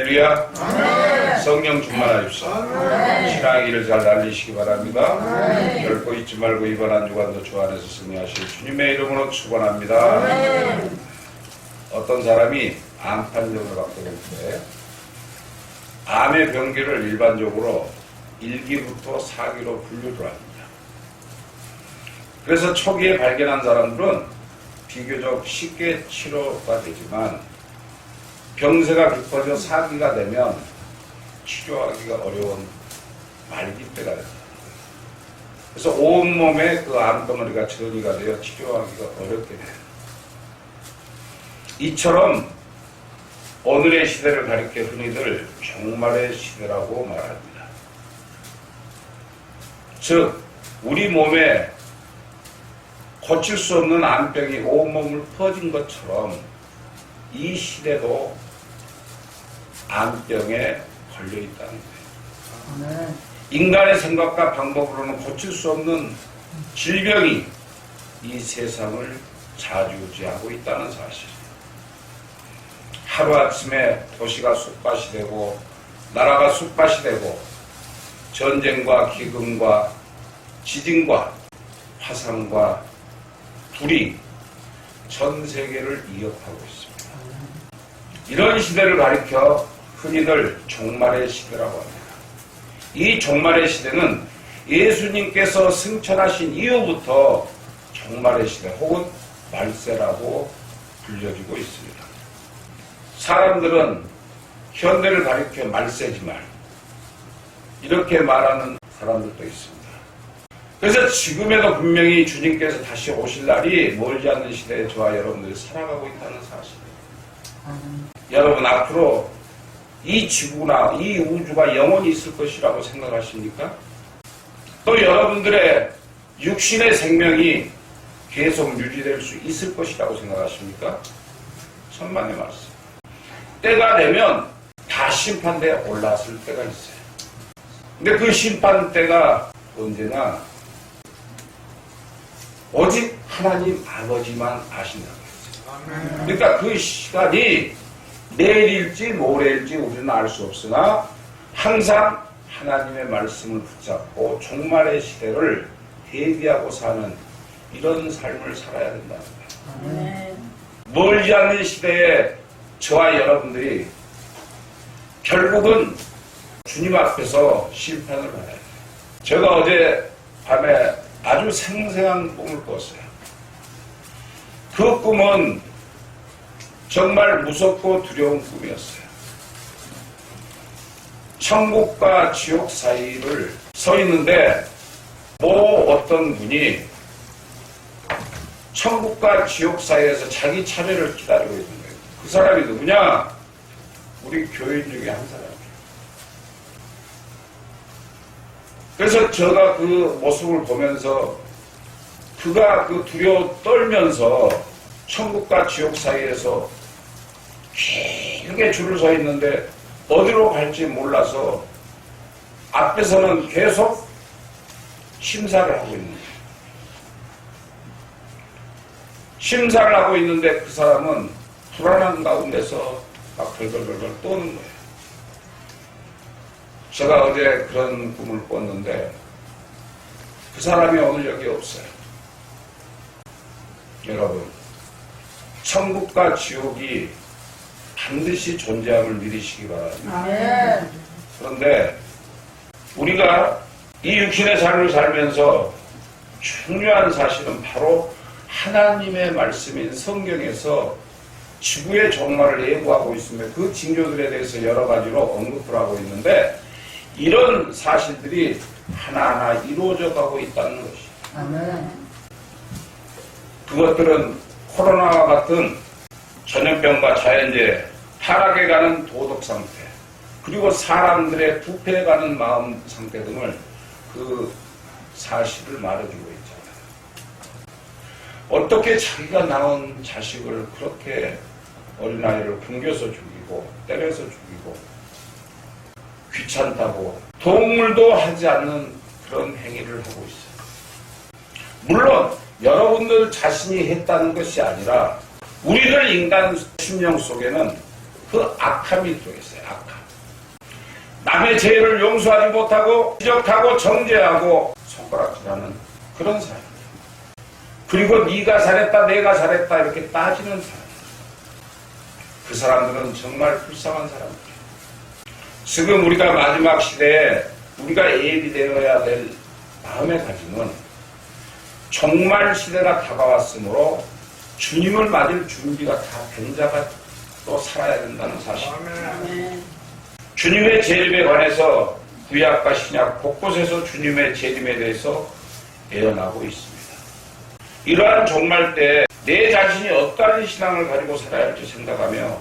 할렐루야. 성령 충만하십시오. 신앙의를 잘 날리시기 바랍니다. 결코 잊지 말고 이번 한 주간도 주 안에서 승리하실 주님의 이름으로 축원합니다. 어떤 사람이 암판정을 갖고 있는데 암의 병기를 일반적으로 1기부터 4기로 분류를 합니다. 그래서 초기에 발견한 사람들은 비교적 쉽게 치료가 되지만 병세가 깊어져 4기가 되면 치료하기가 어려운 말기 때가 됩니다. 그래서 온몸에 그 암덩어리가 전이가 되어 치료하기가 어렵게 돼요. 이처럼 오늘의 시대를 가리켜 흔히들 종말의 시대라고 말합니다. 즉 우리 몸에 고칠 수 없는 암병이 온몸을 퍼진 것처럼 이 시대도 암병에 걸려있다는 거예요. 인간의 생각과 방법으로는 고칠 수 없는 질병이 이 세상을 좌지우지하고 있다는 사실. 하루아침에 도시가 쑥밭이 되고 나라가 쑥밭이 되고 전쟁과 기근과 지진과 화상과 불이 전 세계를 이어가고 있습니다. 이런 시대를 가리켜 흔히들 종말의 시대라고 합니다. 이 종말의 시대는 예수님께서 승천하신 이후부터 종말의 시대 혹은 말세라고 불려지고 있습니다. 사람들은 현대를 가리켜 말세지만 이렇게 말하는 사람들도 있습니다. 그래서 지금에도 분명히 주님께서 다시 오실 날이 멀지 않는 시대에 저와 여러분들이 살아가고 있다는 사실입니다. 여러분 앞으로 이 지구나 이 우주가 영원히 있을 것이라고 생각하십니까? 또 여러분들의 육신의 생명이 계속 유지될 수 있을 것이라고 생각하십니까? 천만의 말씀. 때가 되면 다 심판대에 올랐을 때가 있어요. 근데 그 심판대가 언제나 오직 하나님 아버지만 아신다고 했어요. 그러니까 그 시간이 내일일지 모레일지 우리는 알 수 없으나 항상 하나님의 말씀을 붙잡고 종말의 시대를 대비하고 사는 이런 삶을 살아야 된다는 거예요. 멀지 않는 시대에 저와 여러분들이 결국은 주님 앞에서 심판을 받아야 돼요. 제가 어제 밤에 아주 생생한 꿈을 꿨어요. 그 꿈은 정말 무섭고 두려운 꿈이었어요. 천국과 지옥 사이를 서 있는데 어떤 분이 천국과 지옥 사이에서 자기 차례를 기다리고 있는 거예요. 그 사람이 누구냐? 우리 교인 중에 한 사람이에요. 그래서 제가 그 모습을 보면서 그가 그 두려워 떨면서 천국과 지옥 사이에서 길게 줄을 서 있는데 어디로 갈지 몰라서 앞에서는 계속 심사를 하고 있는 거예요. 심사를 하고 있는데 그 사람은 불안한 가운데서 막 벌벌벌벌 떠는 거예요. 제가 어제 그런 꿈을 꿨는데 그 사람이 오늘 여기 없어요. 여러분, 천국과 지옥이 반드시 존재함을 믿으시기 바랍니다. 그런데 우리가 이 육신의 삶을 살면서 중요한 사실은 바로 하나님의 말씀인 성경에서 지구의 종말을 예고하고 있으며 그 징조들에 대해서 여러 가지로 언급을 하고 있는데 이런 사실들이 하나하나 이루어져 가고 있다는 것이죠. 그것들은 코로나와 같은 전염병과 자연재해, 타락해 가는 도덕 상태, 그리고 사람들의 부패해 가는 마음 상태 등을 그 사실을 말해주고 있잖아요. 어떻게 자기가 낳은 자식을 그렇게 어린아이를 굶겨서 죽이고 때려서 죽이고 귀찮다고 동물도 하지 않는 그런 행위를 하고 있어요. 물론 여러분들 자신이 했다는 것이 아니라 우리들 인간 심령 속에는 그 악함이 들어있어요. 악함. 남의 죄를 용서하지 못하고 지적하고 정죄하고 손가락질하는 그런 사람. 그리고 네가 잘했다 내가 잘했다 이렇게 따지는 사람. 그 사람들은 정말 불쌍한 사람들이에요. 지금 우리가 마지막 시대에 우리가 예비되어야 될 마음의 가짐은 종말 시대가 다가왔으므로 주님을 맞을 준비가 다 된 자가 또 살아야 된다는 사실입니다. 주님의 재림에 관해서 구약과 신약 곳곳에서 주님의 재림에 대해서 예언하고 있습니다. 이러한 종말 때 내 자신이 어떠한 신앙을 가지고 살아야 할지 생각하며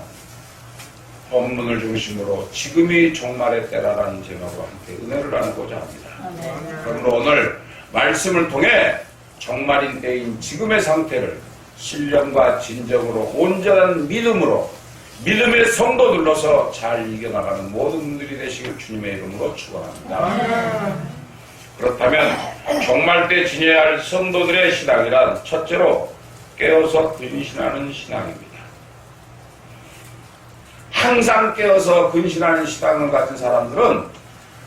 본문을 중심으로 지금이 종말의 때라라는 제목으로 함께 은혜를 나누고자 합니다. 그러므로 오늘 말씀을 통해 종말인 때인 지금의 상태를 신령과 진정으로 온전한 믿음으로 믿음의 성도 눌러서 잘 이겨나가는 모든 분들이 되시길 주님의 이름으로 축원합니다. 그렇다면 종말 때 지녀야 할 성도들의 신앙이란 첫째로 깨어서 근신하는 신앙입니다. 항상 깨어서 근신하는 신앙을 가진 사람들은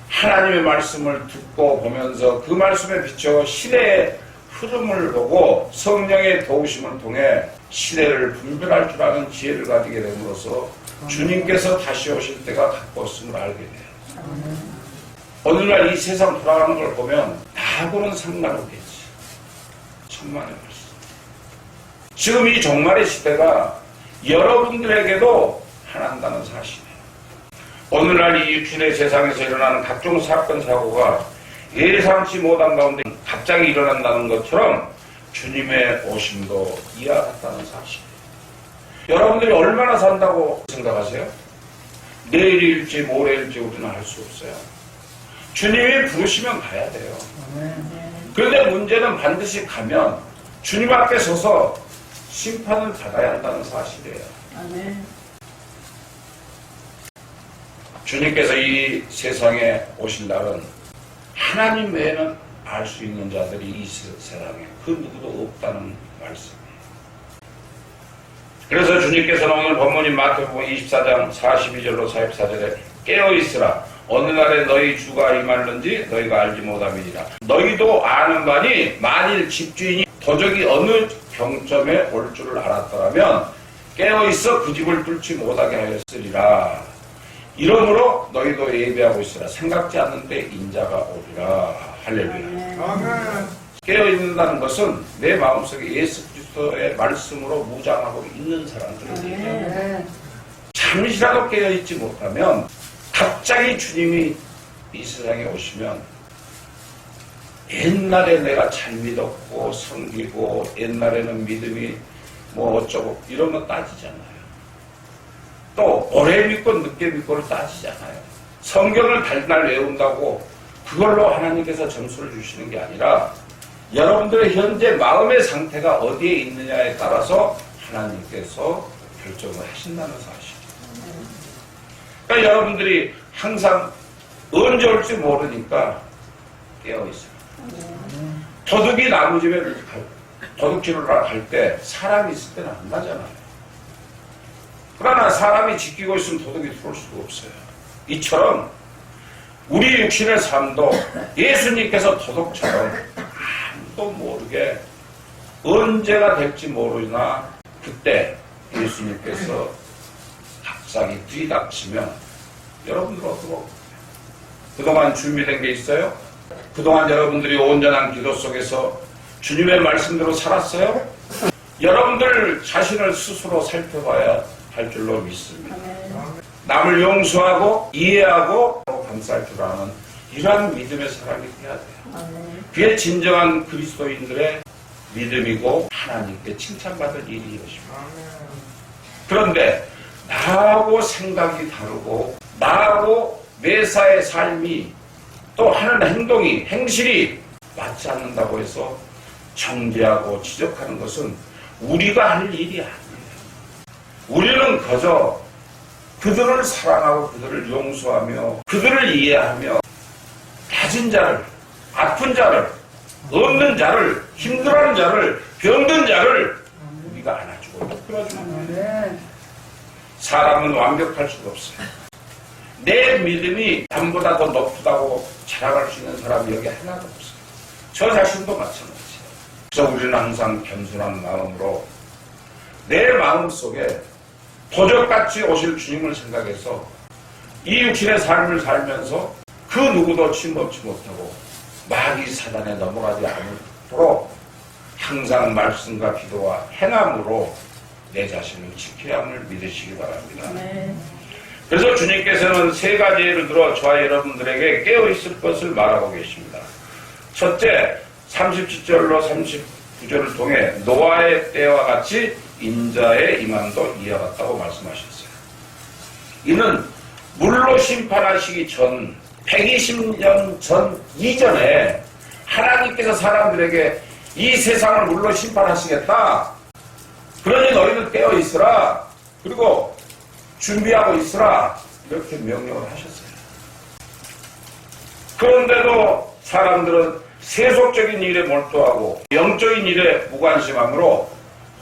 하나님의 말씀을 듣고 보면서 그 말씀에 비춰 시대의 흐름을 보고 성령의 도우심을 통해 시대를 분별할 줄 아는 지혜를 가지게 됨으로써 주님께서 다시 오실 때가 가까웠음을 알게 돼요. 오늘날 이 세상 돌아가는 걸 보면 나하고는 상관없겠지. 천만의 말씀. 지금 이 종말의 시대가 여러분들에게도 한한다는 사실이에요. 오늘날 이 육신의 세상에서 일어나는 각종 사건 사고가 예상치 못한 가운데 갑자기 일어난다는 것처럼 주님의 오심도 이와 같다는 사실이에요. 여러분들이 얼마나 산다고 생각하세요? 내일일지 모레일지 우리는 알 수 없어요. 주님이 부르시면 가야 돼요. 그런데 문제는 반드시 가면 주님 앞에 서서 심판을 받아야 한다는 사실이에요. 주님께서 이 세상에 오신 날은 하나님 외에는 알 수 있는 자들이 이 세상에 그 누구도 없다는 말씀이에요. 그래서 주님께서는 오늘 본문인 마태복음 24장 42절로 44절에 깨어있으라 어느 날에 너희 주가 임하는지 너희가 알지 못함이니라. 너희도 아는 바니 만일 집주인이 도적이 어느 경점에 올 줄을 알았더라면 깨어있어 그 집을 뚫지 못하게 하였으리라. 이러므로 너희도 예비하고 있으라. 생각지 않는데 인자가 오리라. 할렐루야. 깨어있는다는 것은 내 마음속에 예수 그리스도의 말씀으로 무장하고 있는 사람들이에요. 잠시라도 깨어있지 못하면 갑자기 주님이 이 세상에 오시면 옛날에 내가 잘 믿었고 섬기고 옛날에는 믿음이 뭐 어쩌고 이런 거 따지잖아요. 또 오래 믿고 늦게 믿고를 따지잖아요. 성경을 달달 외운다고 그걸로 하나님께서 점수를 주시는 게 아니라 여러분들의 현재 마음의 상태가 어디에 있느냐에 따라서 하나님께서 결정을 하신다는 사실이에요. 그러니까 여러분들이 항상 언제 올지 모르니까 깨어있어요. 도둑이 나무집에 도둑질을 할 때 사람이 있을 때는 안 가잖아요. 그러나 사람이 지키고 있으면 도둑이 들어올 수가 없어요. 이처럼 우리 육신의 삶도 예수님께서 도둑처럼 아무도 모르게 언제가 될지 모르나 그때 예수님께서 갑자기 들이닥치면 여러분들 어떻게 그동안 준비된 게 있어요? 그동안 여러분들이 온전한 기도 속에서 주님의 말씀대로 살았어요? 여러분들 자신을 스스로 살펴봐야 할 줄로 믿습니다. 남을 용서하고 이해하고 감쌀 줄 아는 이러한 믿음의 사람이 되어야 돼요. 그게 진정한 그리스도인들의 믿음이고 하나님께 칭찬받을 일이 이것입니다. 그런데 나하고 생각이 다르고 나하고 매사의 삶이 또 하는 행동이 행실이 맞지 않는다고 해서 정죄하고 지적하는 것은 우리가 할 일이 아니에요. 우리는 그저 그들을 사랑하고 그들을 용서하며 그들을 이해하며 가진 자를 아픈 자를 없는 자를 힘들어하는 자를 병든 자를 우리가 안아주고 이끌어주는 거예요. 사람은 완벽할 수가 없어요. 내 믿음이 남보다 더 높다고 자랑할 수 있는 사람이 여기 하나도 없어요. 저 자신도 마찬가지예요. 그래서 우리는 항상 겸손한 마음으로 내 마음속에 도적같이 오실 주님을 생각해서 이 육신의 삶을 살면서 그 누구도 침범치 못하고 마귀 사단에 넘어가지 않도록 항상 말씀과 기도와 행함으로 내 자신을 지켜야 함을 믿으시기 바랍니다. 네. 그래서 주님께서는 세 가지 예를 들어 저와 여러분들에게 깨어있을 것을 말하고 계십니다. 첫째, 37절로 39절을 통해 노아의 때와 같이 인자의 임함도 이와 같다고 말씀하셨어요. 이는 물로 심판하시기 전 120년 전 이전에 하나님께서 사람들에게 이 세상을 물로 심판하시겠다. 그러니 너희는 깨어 있으라. 그리고 준비하고 있으라. 이렇게 명령을 하셨어요. 그런데도 사람들은 세속적인 일에 몰두하고 영적인 일에 무관심함으로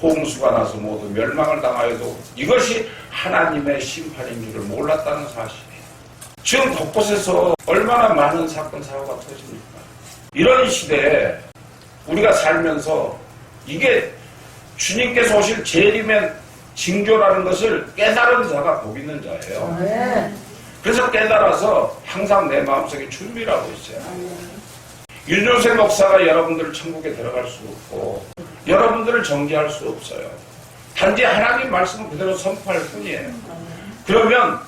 홍수가 나서 모두 멸망을 당하여도 이것이 하나님의 심판인 줄을 몰랐다는 사실이에요. 지금 곳곳에서 얼마나 많은 사건 사고가 터집니까? 이런 시대에 우리가 살면서 이게 주님께서 오실 재림의 징조라는 것을 깨달은 자가 복 있는 자예요. 그래서 깨달아서 항상 내 마음속에 준비를 하고 있어요. 윤종세 목사가 여러분들을 천국에 들어갈 수 없고 여러분들을 정죄할 수 없어요. 단지 하나님 말씀을 그대로 선포할 뿐이에요. 그러면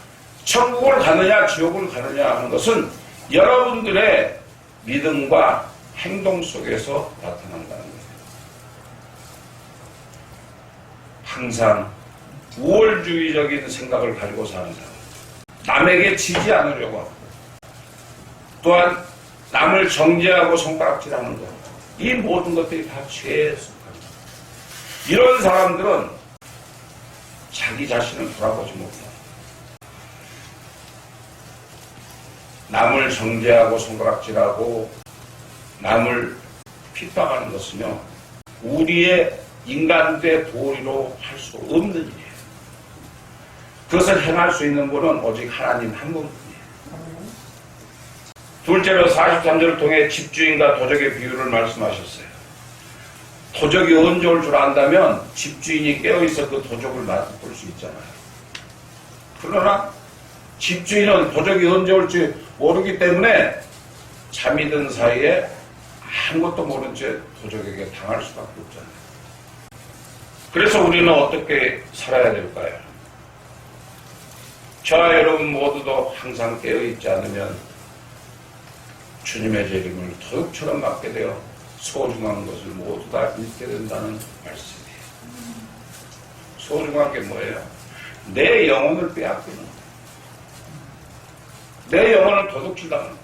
천국을 가느냐 지옥을 가느냐 하는 것은 여러분들의 믿음과 행동 속에서 나타난다는 거예요. 항상 우월주의적인 생각을 가지고 사는 사람, 남에게 지지 않으려고 하고, 또한 남을 정죄하고 손가락질하는 것, 이 모든 것들이 다 죄에 속합니다. 이런 사람들은 자기 자신을 돌아보지 못해요. 남을 정죄하고 손가락질하고 남을 핍박하는 것은요, 우리의 인간의 도리로 할 수 없는 일이에요. 그것을 행할 수 있는 분은 오직 하나님 한 분뿐이에요. 둘째로 43절을 통해 집주인과 도적의 비유를 말씀하셨어요. 도적이 언제 올 줄 안다면 집주인이 깨어있어 그 도적을 맛볼 수 있잖아요. 그러나 집주인은 도적이 언제 올지 모르기 때문에 잠이 든 사이에 아무것도 모른 채 도적에게 당할 수밖에 없잖아요. 그래서 우리는 어떻게 살아야 될까요? 저와 여러분 모두도 항상 깨어있지 않으면 주님의 재림을 도둑처럼 맞게 되어 소중한 것을 모두 다 잃게 된다는 말씀이에요. 소중한 게 뭐예요? 내 영혼을 빼앗기는 거예요. 내 영혼을 도둑질당하는 거예요.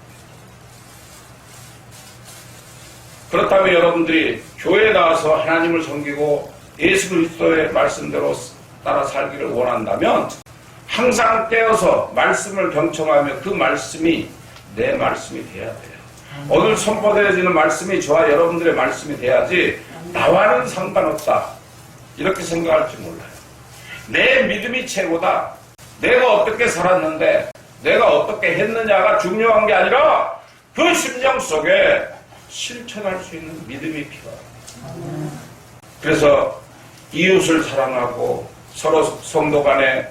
그렇다면 여러분들이 교회에 나와서 하나님을 섬기고 예수 그리스도의 말씀대로 따라 살기를 원한다면 항상 깨어서 말씀을 경청하며 그 말씀이 내 말씀이 돼야 돼요. 오늘 선포되어지는 말씀이 저와 여러분들의 말씀이 돼야지 나와는 상관없다 이렇게 생각할지 몰라요. 내 믿음이 최고다. 내가 어떻게 살았는데 내가 어떻게 했느냐가 중요한 게 아니라 그 심령 속에 실천할 수 있는 믿음이 필요합니다. 그래서 이웃을 사랑하고 서로 성도 간에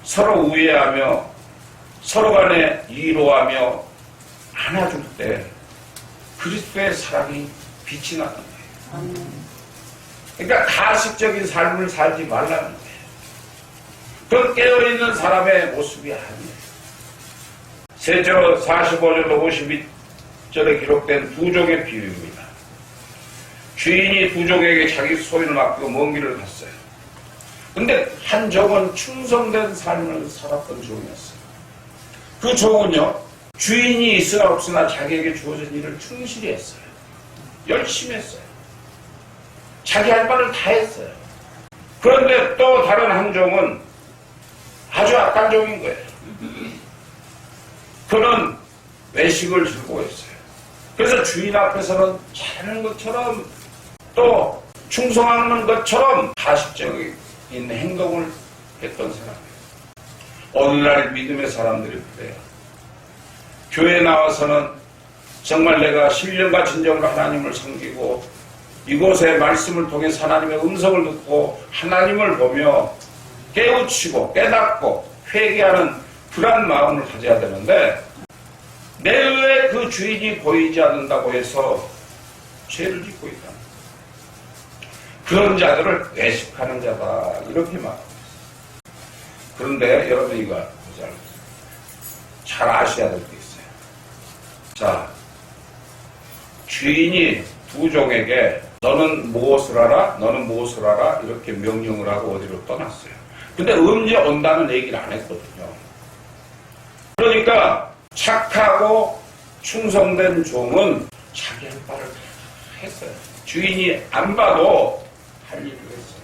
서로 우애하며 서로 간에 위로하며 안아줄 때 그리스도의 사랑이 빛이 나는 거예요. 그러니까 가식적인 삶을 살지 말라는 거예요. 그건 깨어있는 사람의 모습이 아니에요. 세조 45절로 52절에 기록된 부족의 비유입니다. 주인이 부족에게 자기 소유를 맡기고 먼 길을 갔어요. 근데 한 종은 충성된 삶을 살았던 종이었어요. 그 종은요, 주인이 있으나 없으나 자기에게 주어진 일을 충실히 했어요. 열심히 했어요. 자기 할 바를 다 했어요. 그런데 또 다른 한 종은 아주 악한 종인 거예요. 그는 외식을 즐거워했어요. 그래서 주인 앞에서는 잘하는 것처럼 또 충성하는 것처럼 가식적인 행동을 했던 사람이에요. 오늘날 믿음의 사람들이 그래요. 교회에 나와서는 정말 내가 신령과 진정으로 하나님을 섬기고 이곳의 말씀을 통해서 하나님의 음성을 듣고 하나님을 보며 깨우치고 깨닫고 회개하는 그런 마음을 가져야 되는데 내 눈에 그 주인이 보이지 않는다고 해서 죄를 짓고 있다. 그런 자들을 외식하는 자다 이렇게 말합니다. 그런데 여러분 이거 잘 아셔야 될 게 있어요. 자, 주인이 두 종에게 너는 무엇을 하라 너는 무엇을 하라 이렇게 명령을 하고 어디로 떠났어요. 근데 언제 온다는 얘기를 안 했거든요. 그러니까 착하고 충성된 종은 자기 할 바를 했어요. 주인이 안 봐도 할 일을 했어요.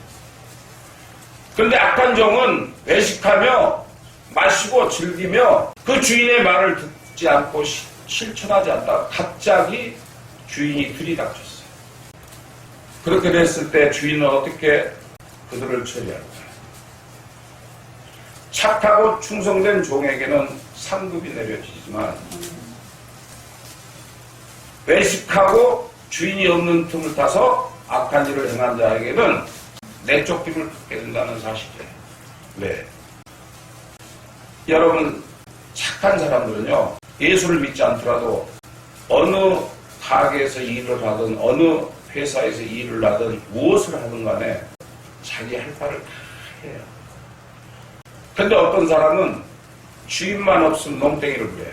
그런데 악한 종은 외식하며 마시고 즐기며 그 주인의 말을 듣지 않고 실천하지 않다가 갑자기 주인이 들이닥쳤어요. 그렇게 됐을 때 주인은 어떻게 그들을 처리할까요? 착하고 충성된 종에게는 상급이 내려지지만 외식하고 주인이 없는 틈을 타서 악한 일을 행한 자에게는 내쫓김을 받게 된다는 사실이에요. 왜? 여러분 착한 사람들은요 예수를 믿지 않더라도 어느 가게에서 일을 하든 어느 회사에서 일을 하든 무엇을 하든 간에 자기 할 바를 다 해요. 근데 어떤 사람은 주인만 없으면 농땡이를 부려요.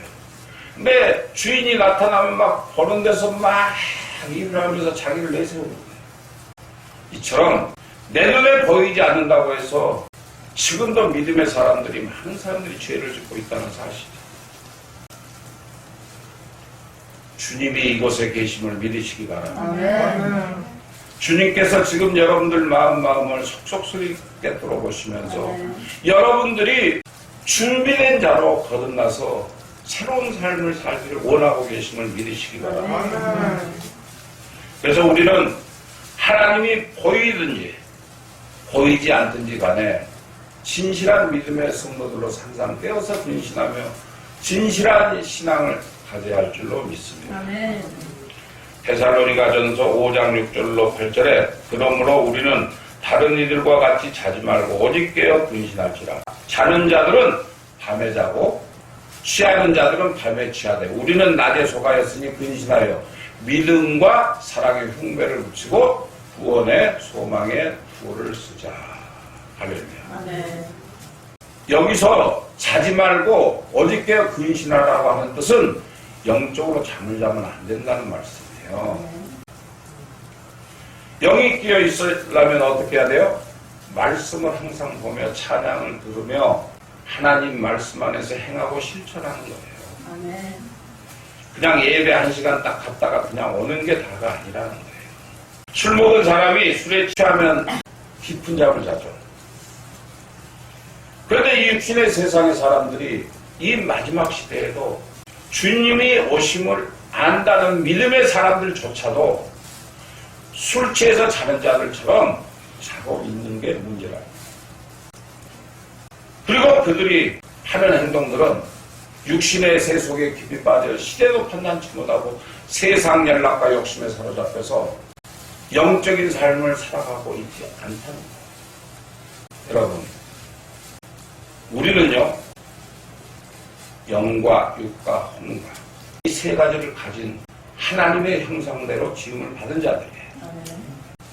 근데 주인이 나타나면 막 보는 데서 막 일을 하면서 자기를 내세우는 거예요. 이처럼 내 눈에 보이지 않는다고 해서 지금도 믿음의 사람들이 많은 사람들이 죄를 짓고 있다는 사실이에요. 주님이 이곳에 계심을 믿으시기 바랍니다. 주님께서 지금 여러분들 마음을 속속스럽게 들어보시면서 여러분들이 준비된 자로 거듭나서 새로운 삶을 살기를 원하고 계심을 믿으시기 바랍니다. 그래서 우리는 하나님이 보이든지 보이지 않든지 간에 진실한 믿음의 성도들로 항상 깨어서 근신하며 진실한 신앙을 가져야 할 줄로 믿습니다. 데살로니가전서 5장 6절로 8절에 그러므로 우리는 다른 이들과 같이 자지 말고 오직 깨어 근신할지라. 자는 자들은 밤에 자고 취하는 자들은 밤에 취하되 우리는 낮에 속하였으니 근신하여 믿음과 사랑의 흉배를 붙이고 구원의 소망의 부를 쓰자. 할렐루야. 여기서 자지 말고 오직 깨어 근신하라고 하는 뜻은 영적으로 잠을 자면 안 된다는 말씀이에요. 영이 끼어 있으려면 어떻게 해야 돼요? 말씀을 항상 보며 찬양을 들으며 하나님 말씀 안에서 행하고 실천하는 거예요. 그냥 예배 1시간 딱 갔다가 그냥 오는 게 다가 아니라는 거예요. 술 먹은 사람이 술에 취하면 깊은 잠을 자죠. 그런데 이 육신의 세상의 사람들이 이 마지막 시대에도 주님이 오심을 안다는 믿음의 사람들조차도 술 취해서 자는 자들처럼 자고 있는 게 문제라. 그리고 그들이 하는 행동들은 육신의 세속에 깊이 빠져 시대도 판단치 못하고 세상 연락과 욕심에 사로잡혀서 영적인 삶을 살아가고 있지 않다는 거예요. 여러분, 우리는요 영과 육과 혼과 이 세 가지를 가진 하나님의 형상대로 지음을 받은 자들이에요.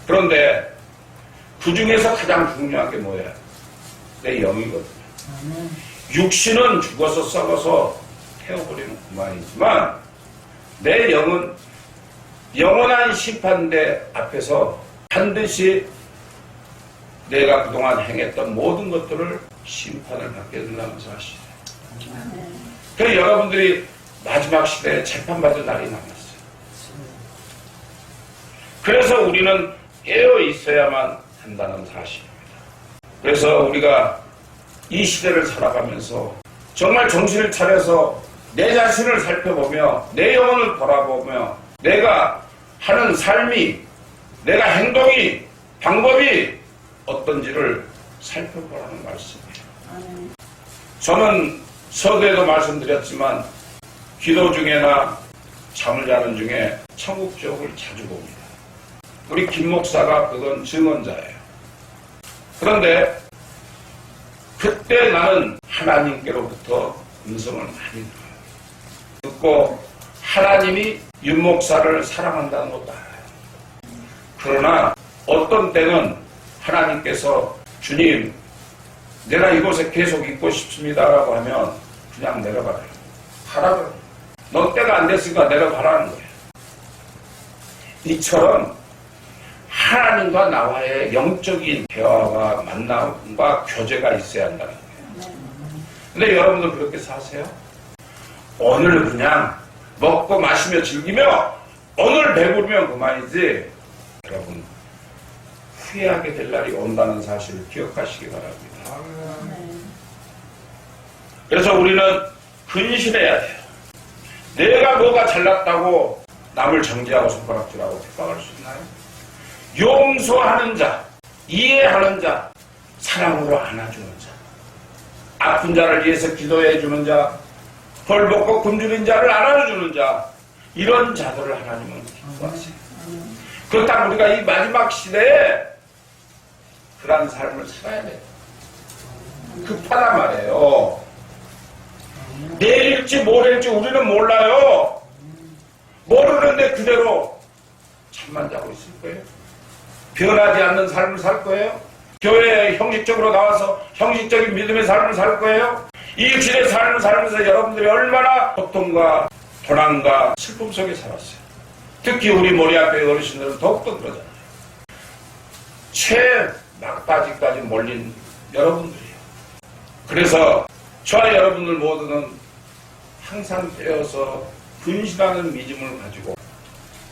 그런데 그 중에서 가장 중요한 게 뭐예요? 내 영이거든요. 육신은 죽어서 썩어서 태워버리는 그만이지만 내 영은 영원한 심판대 앞에서 반드시 내가 그동안 행했던 모든 것들을 심판을 받게 된다는 사실이에요. 그래서 여러분들이 마지막 시대에 재판받을 날이 남았어요. 그래서 우리는 깨어 있어야만 한다는 사실입니다. 그래서 우리가 이 시대를 살아가면서 정말 정신을 차려서 내 자신을 살펴보며 내 영혼을 돌아보며 내가 하는 삶이 내가 행동이 방법이 어떤지를 살펴보라는 말씀이에요. 저는 서두에도 말씀드렸지만 기도 중에나 잠을 자는 중에 천국 지옥을 자주 봅니다. 우리 김 목사가 그건 증언자예요. 그런데 그때 나는 하나님께로부터 음성을 많이 들어요. 듣고 하나님이 윤 목사를 사랑한다는 것도 알아요. 그러나 어떤 때는 하나님께서 주님 내가 이곳에 계속 있고 싶습니다라고 하면 그냥 내려가래요. 가라고. 너 때가 안 됐으니까 내려가라는 거예요. 이처럼 하나님과 나와의 영적인 대화와 만남과 교제가 있어야 한다는 거예요. 근데 여러분도 그렇게 사세요? 오늘 그냥 먹고 마시며 즐기며 오늘 배부르면 그만이지. 여러분 후회하게 될 날이 온다는 사실을 기억하시기 바랍니다. 그래서 우리는 근신해야 돼요. 내가 뭐가 잘났다고 남을 정죄하고 손가락질하고 핍박할 수 있나요? 용서하는 자, 이해하는 자, 사랑으로 안아주는 자, 아픈 자를 위해서 기도해주는 자, 벌벗고 굶주린 자를 안아주는 자, 이런 자들을 하나님은 기뻐하세요. 그렇다면 우리가 이 마지막 시대에 그런 삶을 살아야 돼요. 급하단 말이에요. 내일일지 모레일지 우리는 몰라요. 모르는데 그대로 잠만 자고 있을 거예요. 변하지 않는 삶을 살 거예요. 교회에 형식적으로 나와서 형식적인 믿음의 삶을 살 거예요. 이 육신의 삶을 살면서 여러분들이 얼마나 고통과 고난과 슬픔 속에 살았어요. 특히 우리 모리아교회 어르신들은 더욱더 그러잖아요. 최막바지까지 몰린 여러분들이에요. 그래서 저와 여러분들 모두는 항상 되어서 근신하는 믿음을 가지고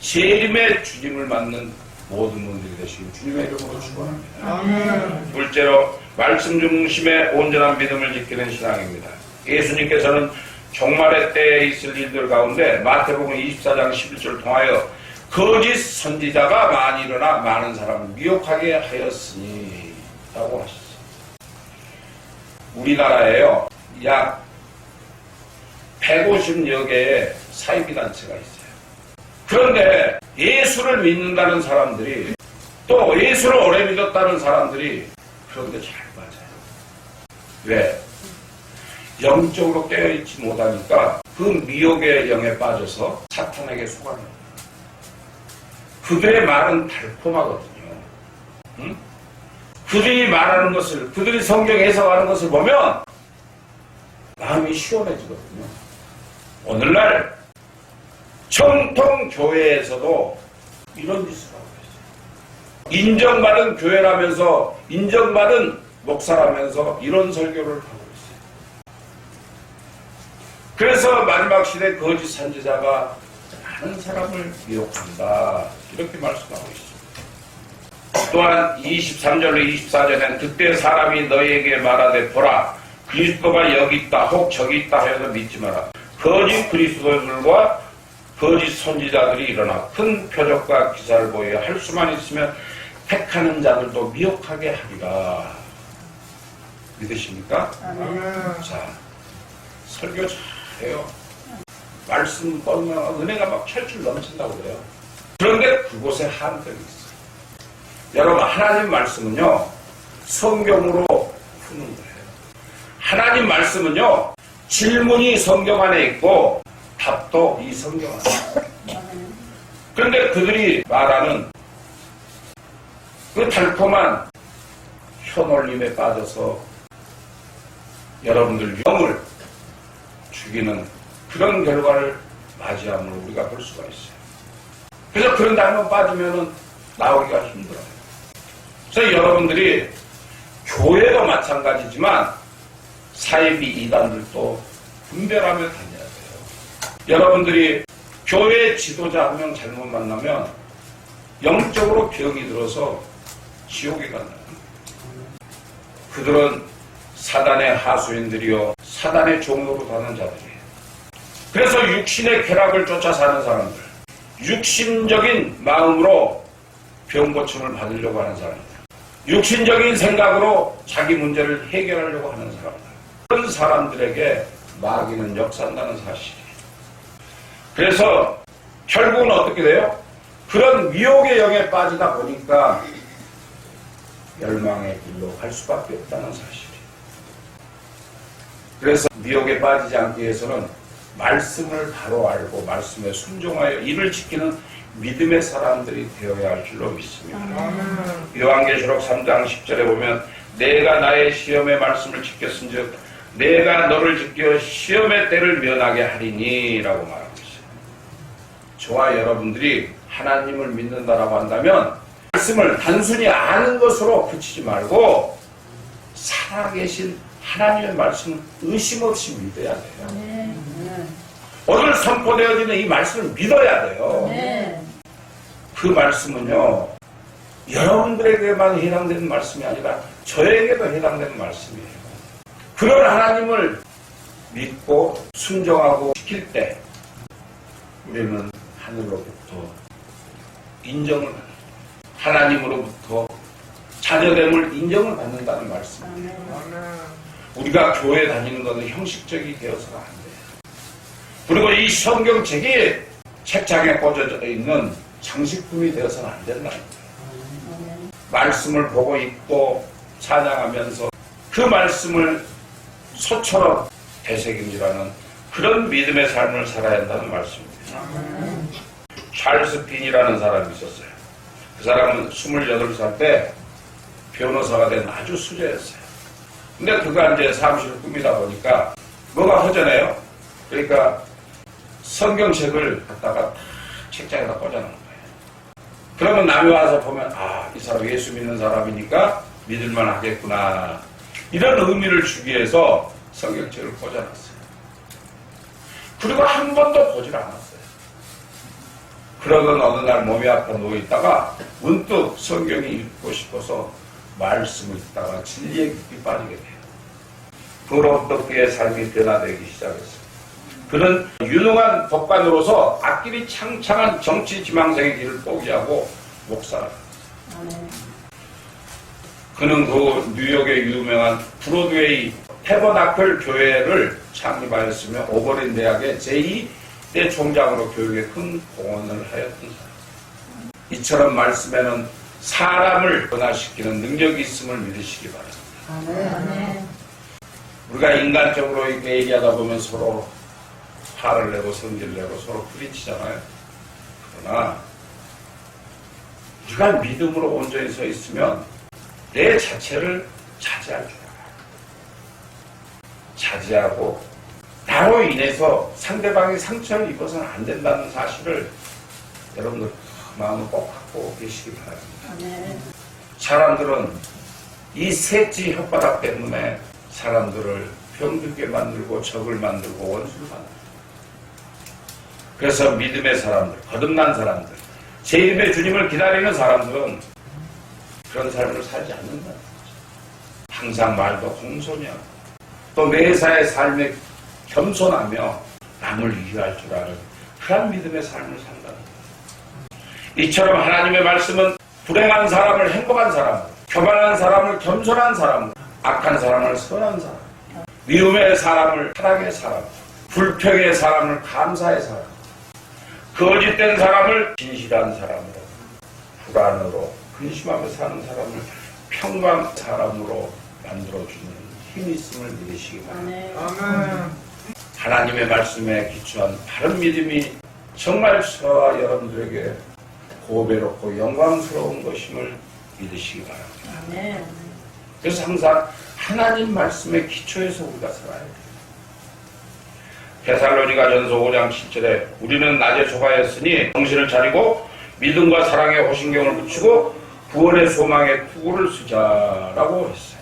재림의 주님을 맞는 모든 분들이 되시길 주님의 이름으로 축원합니다. 둘째로 말씀 중심의 온전한 믿음을 지키는 신앙입니다. 예수님께서는 종말의 때에 있을 일들 가운데 마태복음 24장 11절을 통하여 거짓 선지자가 많이 일어나 많은 사람을 미혹하게 하였으니 라고 하셨어요. 우리나라에요 약 150여 개의 사이비단체가 있어요. 그런데 예수를 믿는다는 사람들이 또 예수를 오래 믿었다는 사람들이 그런데 잘 맞아요. 왜? 영적으로 깨어있지 못하니까 그 미혹의 영에 빠져서 사탄에게 속아납니다. 그들의 말은 달콤하거든요. 응? 그들이 말하는 것을, 그들이 성경 해석하는 것을 보면 마음이 시원해지거든요. 오늘날 정통 교회에서도 이런 짓을 하고 있어요. 인정받은 교회라면서 인정받은 목사라면서 이런 설교를 하고 있어요. 그래서 마지막 시대 거짓 선지자가 많은 사람을 미혹한다 이렇게 말씀하고 있습니다. 또한 23절로 24절에는 그때 사람이 너희에게 말하되 보라 그리스도가 여기 있다 혹 저기 있다 하여서 믿지 마라. 거짓 그리스도들과 거짓 선지자들이 일어나 큰 표적과 기사를 보여 할 수만 있으면 택하는 자들도 미혹하게 하리라. 믿으십니까? 자, 설교 잘해요. 말씀 뻗으면 은혜가 막 철철 넘친다고 그래요. 그런데 그곳에 한정이 있어요. 여러분 하나님 말씀은요 성경으로 푸는 거예요. 하나님 말씀은요 질문이 성경 안에 있고 답도 이 성경 안에 있어요. 그런데 그들이 말하는 그 달콤한 혀놀림에 빠져서 여러분들 영을 죽이는 그런 결과를 맞이함을 우리가 볼 수가 있어요. 그래서 그런 데 한번 빠지면은 나오기가 힘들어요. 그래서 여러분들이 교회도 마찬가지지만 사이비 이단들도 분별하며 다녀야 돼요. 여러분들이 교회 지도자 한 명 잘못 만나면 영적으로 병이 들어서 지옥에 간다. 그들은 사단의 하수인들이요 사단의 종로로 가는 자들이에요. 그래서 육신의 쾌락을 쫓아 사는 사람들, 육신적인 마음으로 병고침을 받으려고 하는 사람들, 육신적인 생각으로 자기 문제를 해결하려고 하는 사람들, 그런 그런 사람들에게 마귀는 역사한다는 사실이에요. 그래서 결국은 어떻게 돼요? 그런 미혹의 영에 빠지다 보니까 멸망의 길로 갈 수밖에 없다는 사실이에요. 그래서 미혹에 빠지지 않기 위해서는 말씀을 바로 알고 말씀에 순종하여 이를 지키는 믿음의 사람들이 되어야 할 줄로 믿습니다. 요한계시록 3장 10절에 보면 내가 나의 시험의 말씀을 지켰은즉 내가 너를 지켜 시험의 때를 면하게 하리니 라고 말하고 있어요. 저와 여러분들이 하나님을 믿는다라고 한다면 말씀을 단순히 아는 것으로 그치지 말고 살아계신 하나님의 말씀을 의심 없이 믿어야 돼요. 오늘 선포되어지는 이 말씀을 믿어야 돼요. 그 말씀은요 여러분들에게만 해당되는 말씀이 아니라 저에게도 해당되는 말씀이에요. 그런 하나님을 믿고 순종하고 지킬 때 우리는 하늘로부터 인정을 받는, 하나님으로부터 자녀됨을 인정을 받는다는 말씀이에요. 우리가 교회 다니는 것은 형식적이 되어서는 안 돼요. 그리고 이 성경책이 책장에 꽂혀져 있는 장식품이 되어서는 안 된다는 거예요. 말씀을 보고 읽고 찬양하면서 그 말씀을 소처럼 되새김질하는 그런 믿음의 삶을 살아야 한다는 말씀입니다. 찰스 핀이라는 사람이 있었어요. 그 사람은 28살 때 변호사가 된 아주 수재였어요. 근데 그가 이제 사무실을 꾸미다 보니까 뭐가 허전해요. 그러니까 성경책을 갖다가 책장에다 꽂아놓은 거예요. 그러면 남이 와서 보면 이 사람 예수 믿는 사람이니까 믿을만 하겠구나 이런 의미를 주기 위해서 성경책을 꽂아놨어요. 그리고 한 번도 보질 않았어요. 그러던 어느 날 몸이 아파 누워있다가 문득 성경이 읽고 싶어서 말씀을 읽다가 진리에 깊이 빠지게 돼요. 그로부터 그의 삶이 변화되기 시작했어요. 그는 유능한 법관으로서 앞길이 창창한 정치 지망생의 길을 포기하고 목사를 했어요. 그는 그 뉴욕의 유명한 브로드웨이 태버나클 교회를 창립하였으며 오버린 대학의 제2대 총장으로 교육에 큰 공헌을 하였던 사람. 이처럼 말씀에는 사람을 변화시키는 능력이 있음을 믿으시기 바랍니다. 우리가 인간적으로 이렇게 얘기하다 보면 서로 화를 내고 성질 내고 서로 부딪히잖아요. 그러나 우리가 믿음으로 온전히 서 있으면 내 자체를 자제할 줄 알아요. 자제하고 나로 인해서 상대방이 상처를 입어서는 안 된다는 사실을 여러분들 마음을 꼭 갖고 계시기 바랍니다. 사람들은 이 셋째 혓바닥 때문에 사람들을 병들게 만들고 적을 만들고 원수를 만들고, 그래서 믿음의 사람들, 거듭난 사람들, 제 이름의 주님을 기다리는 사람들은 그런 삶을 살지 않는다는 거죠. 항상 말도 공손히 하고 또 매사의 삶에 겸손하며 남을 이해할 줄 아는 그런 믿음의 삶을 산다는 거예요. 이처럼 하나님의 말씀은 불행한 사람을 행복한 사람, 교만한 사람을 겸손한 사람, 악한 사람을 선한 사람, 미움의 사람을 사랑의 사람, 불평의 사람을 감사의 사람, 거짓된 사람을 진실한 사람으로, 불안으로 근심하며 사는 사람을 평강 사람으로 만들어주는 힘이 있음을 믿으시기 바랍니다. 하나님의 말씀에 기초한 바른 믿음이 정말 저와 여러분들에게 고배롭고 영광스러운 것임을 믿으시기 바랍니다. 그래서 항상 하나님 말씀의 기초에서 우리가 살아야 돼요. 데살로니가전서 5장 7절에 우리는 낮에 조가였으니 정신을 차리고 믿음과 사랑에 호신경을 붙이고 구원의 소망에 투구를 쓰자라고 했어요.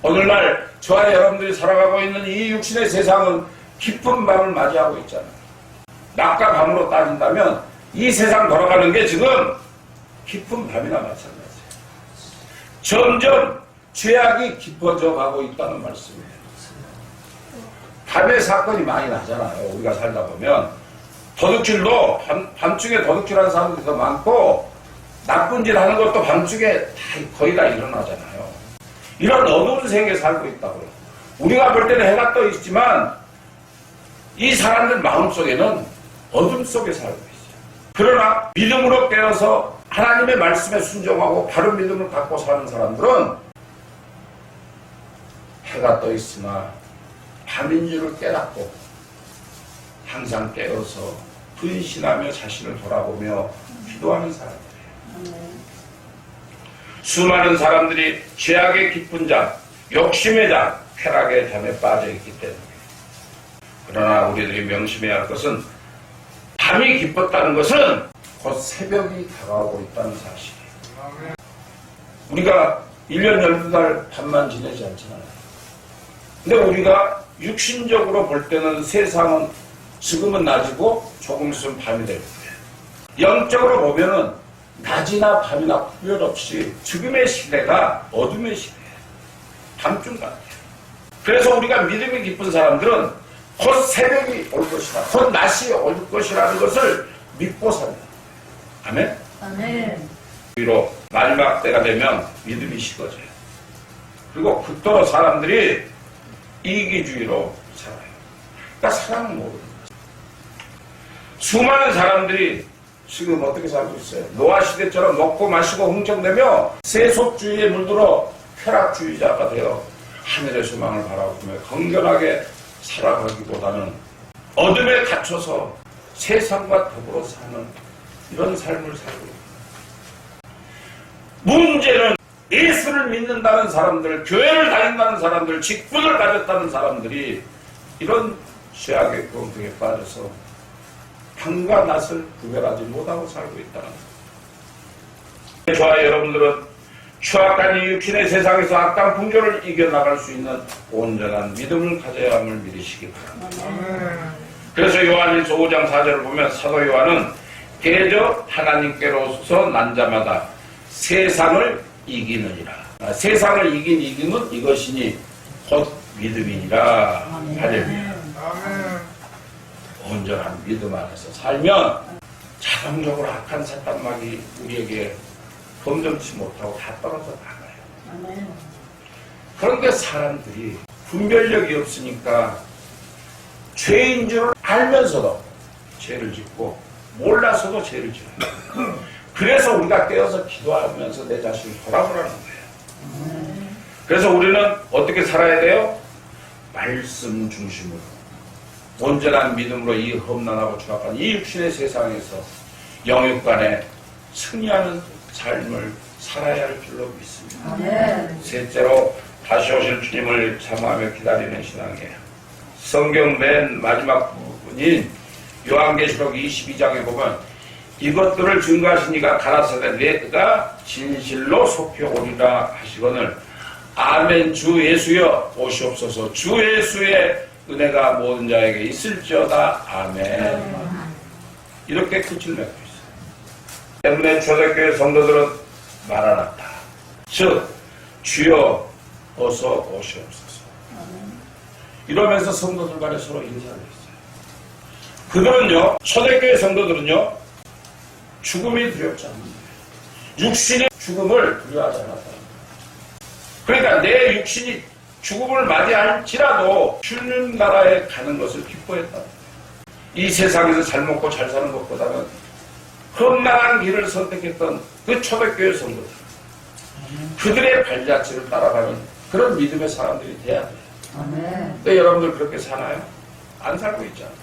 오늘날 저와 여러분들이 살아가고 있는 이 육신의 세상은 깊은 밤을 맞이하고 있잖아요. 낮과 밤으로 따진다면 이 세상 돌아가는 게 지금 깊은 밤이나 마찬가지예요. 점점 죄악이 깊어져 가고 있다는 말씀이에요. 밤에 사건이 많이 나잖아요. 우리가 살다 보면 도둑질도 밤중에 도둑질하는 사람들이 더 많고 나쁜 짓 하는 것도 밤중에 거의 다 일어나잖아요. 이런 어두운 세계에 살고 있다고요. 우리가 볼 때는 해가 떠 있지만 이 사람들 마음속에는 어둠 속에 살고 있어요. 그러나 믿음으로 깨어서 하나님의 말씀에 순종하고 바른 믿음을 갖고 사는 사람들은 해가 떠 있으나 밤인 줄을 깨닫고 항상 깨어서 분신하며 자신을 돌아보며 기도하는 사람들이에요. 수많은 사람들이 죄악의 깊은 잠, 욕심의 잠, 쾌락의 잠에 빠져있기 때문에. 그러나 우리들이 명심해야 할 것은 밤이 깊었다는 것은 곧 새벽이 다가오고 있다는 사실이에요. 우리가 1년 12달 밤만 지내지 않잖아요. 근데 우리가 육신적으로 볼 때는 세상은 지금은 낮이고 조금 있으면 밤이 될 거예요. 영적으로 보면은 낮이나 밤이나 구별 없이 지금의 시대가 어둠의 시대예요. 밤중 같아요. 그래서 우리가 믿음이 깊은 사람들은 곧 새벽이 올 것이다, 곧 낮이 올 것이라는 것을 믿고 삽니다. 아멘? 아멘. 위로 마지막 때가 되면 믿음이 식어져요. 그리고 극도로 사람들이 이기주의로 살아요. 그러니까 사랑을 모르는 거죠. 수많은 사람들이 지금 어떻게 살고 있어요? 노아 시대처럼 먹고 마시고 흥청대며 세속주의에 물들어 쾌락주의자가 되어 하늘의 소망을 바라보며 건전하게 살아가기보다는 어둠에 갇혀서 세상과 더불어 사는 이런 삶을 살고 있습니다. 문제는 예수를 믿는다는 사람들, 교회를 다닌다는 사람들, 직분을 가졌다는 사람들이 이런 죄악의 공경에 빠져서 밤과 낮을 구별하지 못하고 살고 있다는 거예요. 저와 여러분들은 추악한 이 육신의 세상에서 악당 풍조를 이겨나갈 수 있는 온전한 믿음을 가져야 함을 믿으시기 바랍니다. 그래서 요한일서 5장 4절을 보면 사도 요한은 대저 하나님께로서 난 자마다 세상을 이기느니라. 세상을 이기는 이것이니 곧 믿음이니라. 할렐루야. 온전한 믿음 안에서 살면 자동적으로 악한 사탄막이 우리에게 범접치 못하고 다 떨어져 나가요. 그런데 사람들이 분별력이 없으니까 죄인 줄 알면서도 죄를 짓고 몰라서도 죄를 짓는. 그래서 우리가 깨어서 기도하면서 내 자신을 돌아보라는 거예요. 그래서 우리는 어떻게 살아야 돼요? 말씀 중심으로 온전한 믿음으로 이 험난하고 추악한 이 육신의 세상에서 영육간에 승리하는 삶을 살아야 할 줄로 믿습니다. 셋째로 다시 오실 주님을 참아하며 기다리는 신앙이에요. 성경 맨 마지막 부분인 요한계시록 22장에 보면 이것들을 증거하신 이가 가라사대 내가 진실로 속히 오리라 하시거늘 아멘. 주 예수여 오시옵소서. 주 예수의 은혜가 모든 자에게 있을지어다. 아멘. 이렇게 끝을 맺고 있어요. 때문에 초대교회 성도들은 말하놨다. 즉 주여 어서 오시옵소서. 이러면서 성도들 간에 서로 인사를 했어요. 그들은요, 초대교회 성도들은요, 죽음이 두렵지 않는다. 육신의 죽음을 두려워하지 않았다. 그러니까 내 육신이 죽음을 맞이할지라도 주님 나라에 가는 것을 기뻐했다. 이 세상에서 잘 먹고 잘 사는 것보다는 험난한 길을 선택했던 그 초대교회 성도들, 그들의 발자취를 따라가는 그런 믿음의 사람들이 돼야 돼요. 근데 여러분들 그렇게 사나요? 안 살고 있잖아요.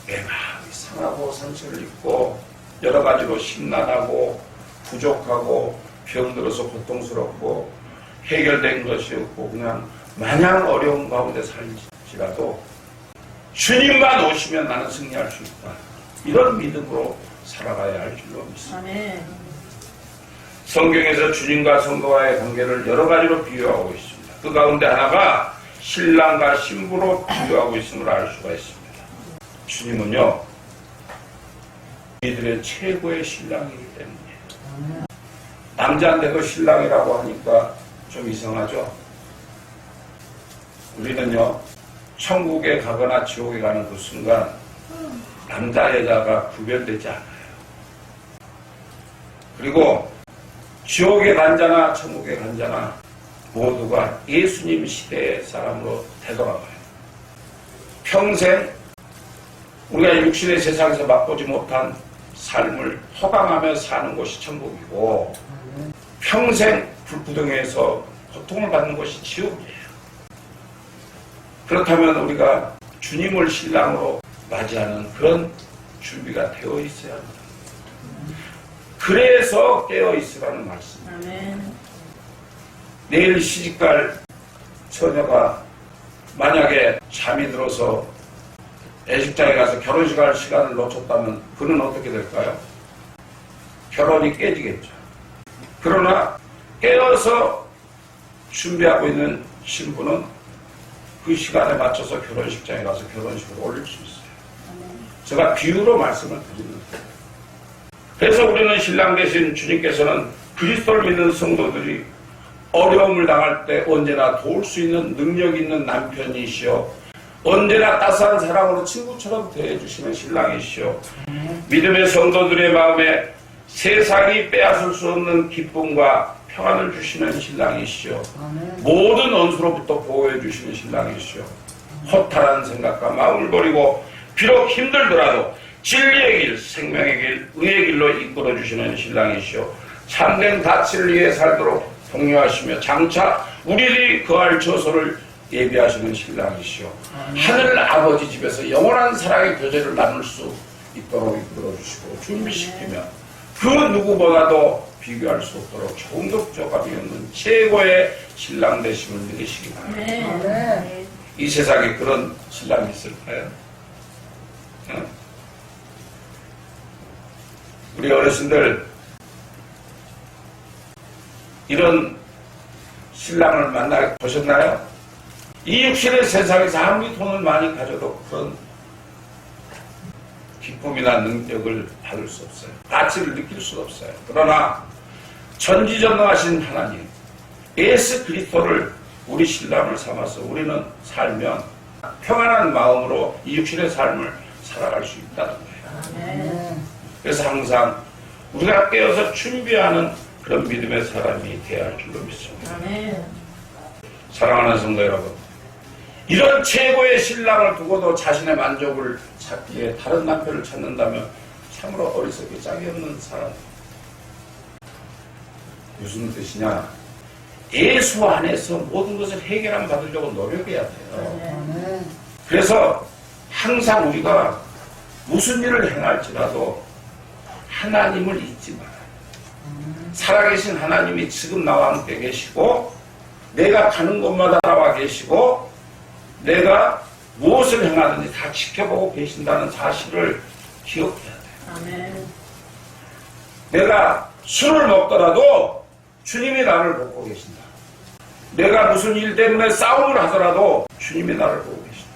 내가 이상하고 상처를 입고 여러 가지로 심란하고 부족하고 병들어서 고통스럽고 해결된 것이 없고 그냥 마냥 어려운 가운데 살지라도 주님만 오시면 나는 승리할 수 있다. 이런 믿음으로 살아가야 할 줄로 믿습니다. 성경에서 주님과 성도와의 관계를 여러 가지로 비유하고 있습니다. 그 가운데 하나가 신랑과 신부로 비유하고 있음을 알 수가 있습니다. 주님은요, 이들의 최고의 신랑이기 때문에 남자인데도 신랑이라고 하니까 좀 이상하죠? 우리는요, 천국에 가거나 지옥에 가는 그 순간 남자 여자가 구별되지 않아요. 그리고 지옥에 간 자나 천국에 간 자나 모두가 예수님 시대의 사람으로 되돌아가요. 평생 우리가 육신의 세상에서 맛보지 못한 삶을 허강하며 사는 것이 천국이고 평생 불구덩이에서 고통을 받는 것이 지옥이에요. 그렇다면 우리가 주님을 신랑으로 맞이하는 그런 준비가 되어 있어야 합니다. 그래서 깨어 있으라는 말씀입니다. 내일 시집갈 처녀가 만약에 잠이 들어서 애식장에 가서 결혼식 할 시간을 놓쳤다면 그는 어떻게 될까요? 결혼이 깨지겠죠. 그러나 깨어서 준비하고 있는 신부는 그 시간에 맞춰서 결혼식장에 가서 결혼식을 올릴 수 있어요. 제가 비유로 말씀을 드리는 거예요. 그래서 우리는 신랑 되신 주님께서는 그리스도를 믿는 성도들이 어려움을 당할 때 언제나 도울 수 있는 능력 있는 남편이시오. 언제나 따스한 사랑으로 친구처럼 대해주시는 신랑이시오. 믿음의 성도들의 마음에 세상이 빼앗을 수 없는 기쁨과 평안을 주시는 신랑이시오. 모든 원수로부터 보호해 주시는 신랑이시오. 허탈한 생각과 마음을 버리고 비록 힘들더라도 진리의 길, 생명의 길, 의의 길로 이끌어 주시는 신랑이시오. 참된 가치를 위해 살도록 독려하시며 장차 우리들이 거할 처소를 예비하시는 신랑이시오. 하늘 아버지 집에서 영원한 사랑의 교제를 나눌 수 있도록 이끌어 주시고 준비시키며 그 누구보다도 비교할 수 없도록 조금도 부족함이 없는 최고의 신랑 되심을 믿으시기 바랍니다. 이 세상에 그런 신랑이 있을까요? 우리 어르신들 이런 신랑을 만나 보셨나요? 이 육신의 세상에서 아무리 돈을 많이 가져도 그런 기쁨이나 능력을 받을 수 없어요. 가치를 느낄 수 없어요. 그러나 전지전능하신 하나님 예수 그리스도를 우리 신랑을 삼아서 우리는 살면 평안한 마음으로 이 육신의 삶을 살아갈 수 있다는 거예요. 그래서 항상 우리가 깨어서 준비하는 그런 믿음의 사람이 되어야 할 줄로 믿습니다. 사랑하는 성도 여러분, 이런 최고의 신랑을 두고도 자신의 만족을 찾기 위해 다른 남편을 찾는다면 참으로 어리석기 짝이 없는 사람. 무슨 뜻이냐? 예수 안에서 모든 것을 해결함 받으려고 노력해야 돼요. 그래서 항상 우리가 무슨 일을 행할지라도 하나님을 잊지 말아요. 살아계신 하나님이 지금 나와 함께 계시고 내가 가는 곳마다 나와 계시고 내가 무엇을 행하든지 다 지켜보고 계신다는 사실을 기억해야 돼요. 내가 술을 먹더라도 주님이 나를 보고 계신다. 내가 무슨 일 때문에 싸움을 하더라도 주님이 나를 보고 계신다.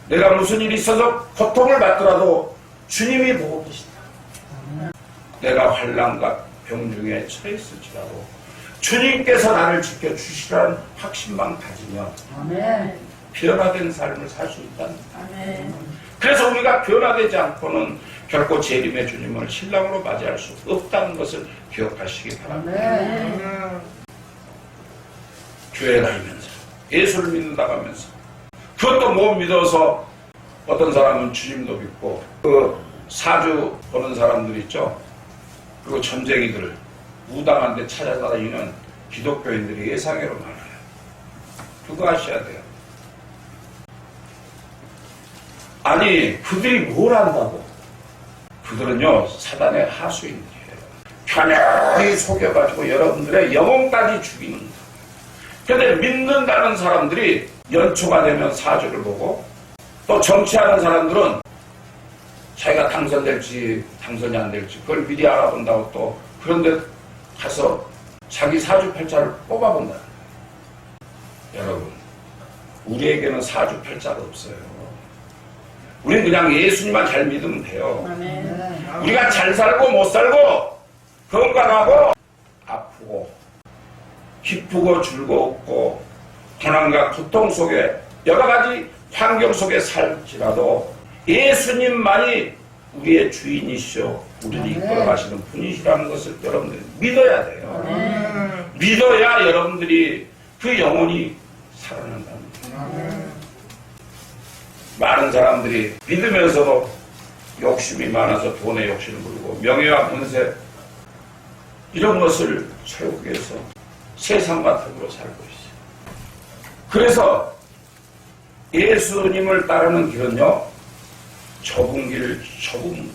내가 무슨 일이 있어서 고통을 받더라도 주님이 보고 계신다. 내가 환난과 병중에 처했을지라도 주님께서 나를 지켜주시라는 확신만 가지면 변화된 삶을 살 수 있다는 거예요. 그래서 우리가 변화되지 않고는 결코 재림의 주님을 신랑으로 맞이할 수 없다는 것을 기억하시기 바랍니다. 교회 다니면서 예수를 믿는다고 하면서 그것도 못 믿어서 어떤 사람은 주님도 믿고 그 사주 보는 사람들 있죠. 그리고 점쟁이들 무당한 데 찾아다니는 기독교인들이 예상외로 많아요. 그거 아셔야 돼요. 아니 그들이 뭘 안다고? 그들은요 사단의 하수인들이에요. 편하게 속여가지고 여러분들의 영혼까지 죽이는 거예요. 그런데 믿는다는 사람들이 연초가 되면 사주를 보고 또 정치하는 사람들은 자기가 당선될지 당선이 안 될지 그걸 미리 알아본다고 또 그런데 가서 자기 사주팔자를 뽑아본다. 여러분 우리에게는 사주팔자가 없어요. 우리는 그냥 예수님만 잘 믿으면 돼요. 우리가 잘 살고 못 살고 건강하고 아프고 기쁘고 즐겁고 고난과 고통 속에 여러 가지 환경 속에 살지라도 예수님만이 우리의 주인이시오. 우리를 이끌어 가시는 분이시라는 것을 여러분들이 믿어야 돼요. 믿어야 여러분들이 그 영혼이 살아난다는 거예요. 많은 사람들이 믿으면서도 욕심이 많아서 돈에 욕심을 부리고 명예와 권세 이런 것을 채우기 위해서 세상 같은 으로 살고 있어요. 그래서 예수님을 따르는 길은요, 좁은 길이에요.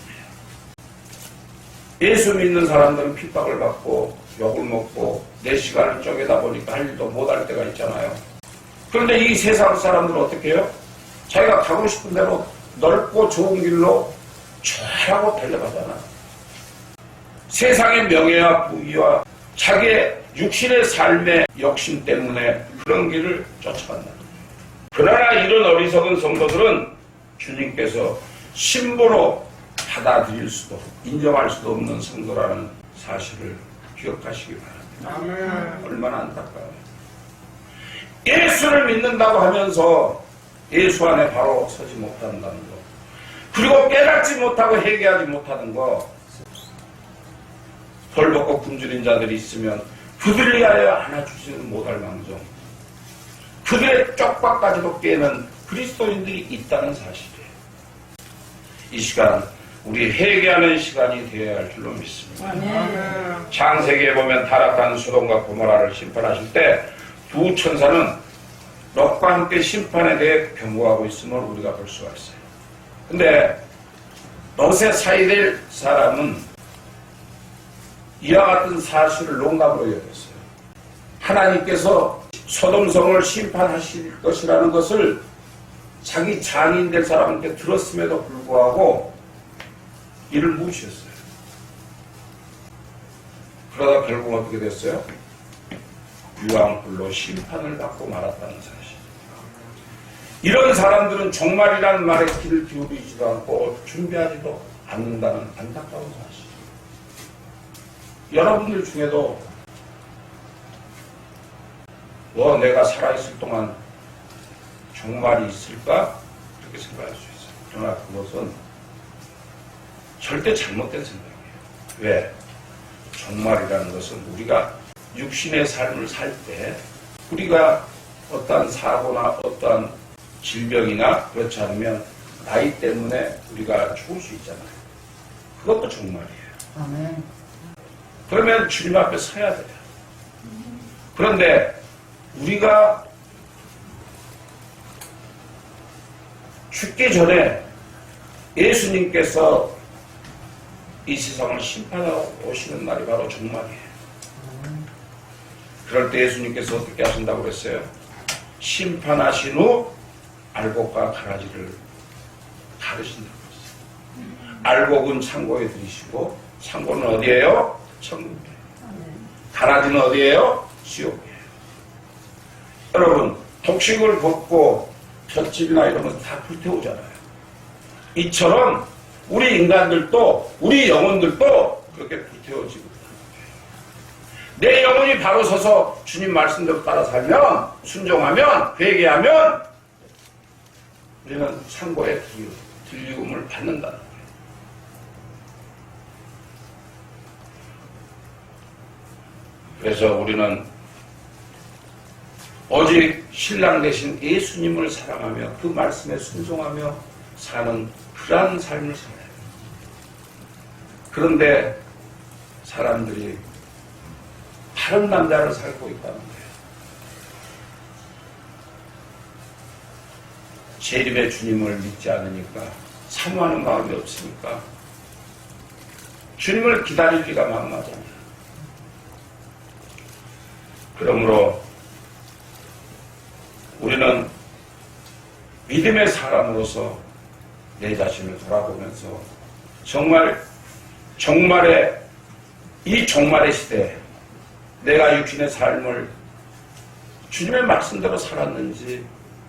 예수 믿는 사람들은 핍박을 받고 욕을 먹고 내 시간을 쪼개다 보니까 할 일도 못할 때가 있잖아요. 그런데 이 세상 사람들은 어떻게 해요? 자기가 가고 싶은 대로 넓고 좋은 길로 쫙하고 달려가잖아요. 세상의 명예와 부귀와 자기의 육신의 삶의 욕심 때문에 그런 길을 쫓아간다. 그러나 이런 어리석은 성도들은 주님께서 신부로 받아들일 수도 인정할 수도 없는 성도라는 사실을 기억하시기 바랍니다. 얼마나 안타까워요. 예수를 믿는다고 하면서 예수 안에 바로 서지 못한다는 것, 그리고 깨닫지 못하고 회개하지 못하는 것, 벌벗고 굶주린 자들이 있으면 그들을 위하여 안아주지는 못할 망정, 그들의 쪽박까지도 깨는 그리스도인들이 있다는 사실이에요. 이 시간 우리 회개하는 시간이 되어야 할 줄로 믿습니다. 창세기에 보면 타락한 소돔과 고모라를 심판하실 때 두 천사는 롯과 함께 심판에 대해 경고하고 있음을 우리가 볼 수가 있어요. 근데 롯의 사이될 사람은 이와 같은 사실을 농담으로 여겼어요. 하나님께서 소돔성을 심판하실 것이라는 것을 자기 장인 될 사람한테 들었음에도 불구하고 이를 무시했어요. 그러다 결국 어떻게 됐어요? 유황불로 심판을 받고 말았다는 사실. 이런 사람들은 종말이라는 말에 귀를 기울이지도 않고 준비하지도 않는다는 안타까운 사실. 여러분들 중에도 내가 살아있을 동안 종말이 있을까? 그렇게 생각할 수 있어요. 그러나 그것은 절대 잘못된 생각이에요. 왜? 종말이라는 것은 우리가 육신의 삶을 살 때 우리가 어떠한 사고나 어떠한 질병이나 그렇지 않으면 나이 때문에 우리가 죽을 수 있잖아요. 그것도 종말이에요. 아멘. 그러면 주님 앞에 서야 돼요. 그런데 우리가 죽기 전에 예수님께서 이 세상을 심판하러 오시는 날이 바로 종말이에요. 그럴 때 예수님께서 어떻게 하신다고 그랬어요? 심판하신 후 알곡과 가라지를 가르신다고 했어요. 알곡은 창고에 들이시고 창고는 어디예요? 천국이에요. 가라지는 어디예요? 지옥이에요. 여러분, 독식을 벗고 볏집이나 이런 건 다 불태우잖아요. 이처럼 우리 인간들도 우리 영혼들도 그렇게 불태워지고 내 영혼이 바로 서서 주님 말씀대로 따라 살면 순종하면 회개하면 우리는 창고의 들리움을 받는다는 거예요. 그래서 우리는 오직 신랑 되신 예수님을 사랑하며 그 말씀에 순종하며 사는 그러한 삶을 살아요. 그런데 사람들이 다른 남자를 살고 있다는 거예요. 재림의 주님을 믿지 않으니까, 사모하는 마음이 없으니까 주님을 기다리기가 막막하잖아요. 그러므로 우리는 믿음의 사람으로서 내 자신을 돌아보면서 이 종말의 시대에 내가 육신의 삶을 주님의 말씀대로 살았는지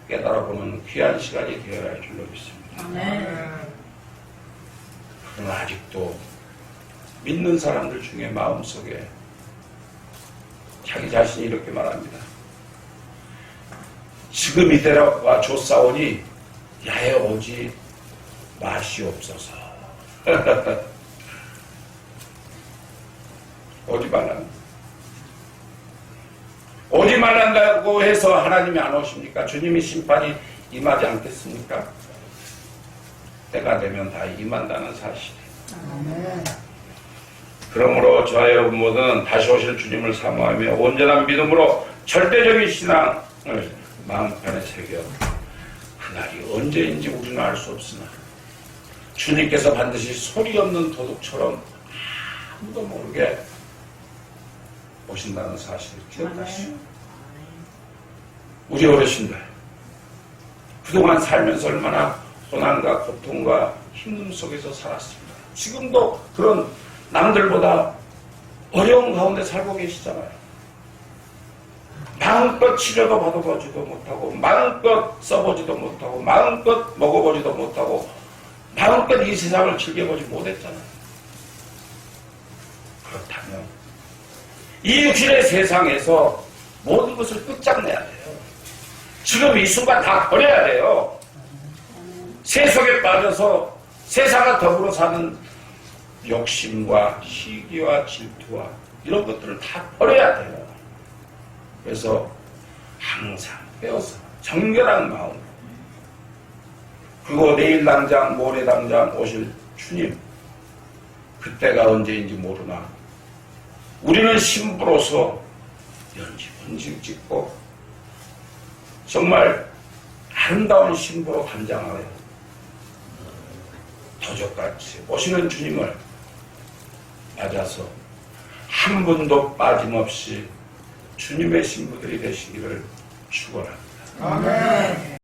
깨달아보는 귀한 시간이 되어야 할 줄로 믿습니다. 그러나 아직도 믿는 사람들 중에 마음속에 자기 자신이 이렇게 말합니다. 지금 이대로와 조사오니 야에 오지 마시옵소서. 오지 말랍니다. 메말란다고 해서 하나님이 안 오십니까? 주님이 심판이 임하지 않겠습니까? 때가 되면 다 임한다는 사실이에요. 그러므로 저와 여러분 모두는 다시 오실 주님을 사모하며 온전한 믿음으로 절대적인 신앙을 마음판에 새겨 그날이 언제인지 우리는 알 수 없으나 주님께서 반드시 소리 없는 도둑처럼 아무도 모르게 오신다는 사실을 기억하시오. 우리 어르신들 그동안 살면서 얼마나 고난과 고통과 힘듦 속에서 살았습니다. 지금도 그런 남들보다 어려운 가운데 살고 계시잖아요. 마음껏 치료도 받아보지도 못하고 마음껏 써보지도 못하고 마음껏 먹어보지도 못하고 마음껏 이 세상을 즐겨보지 못했잖아요. 그렇다면 이 육신의 세상에서 모든 것을 끝장내야 돼요. 지금 이 순간 다 버려야 돼요. 세속에 빠져서 세상과 더불어 사는 욕심과 시기와 질투와 이런 것들을 다 버려야 돼요. 그래서 항상 깨어서 정결한 마음, 그리고 내일 당장 모레 당장 오실 주님, 그때가 언제인지 모르나 우리는 신부로서 연직 짓고 정말 아름다운 신부로 단장하여 도적같이 오시는 주님을 맞아서 한 분도 빠짐없이 주님의 신부들이 되시기를 축원합니다. 아멘.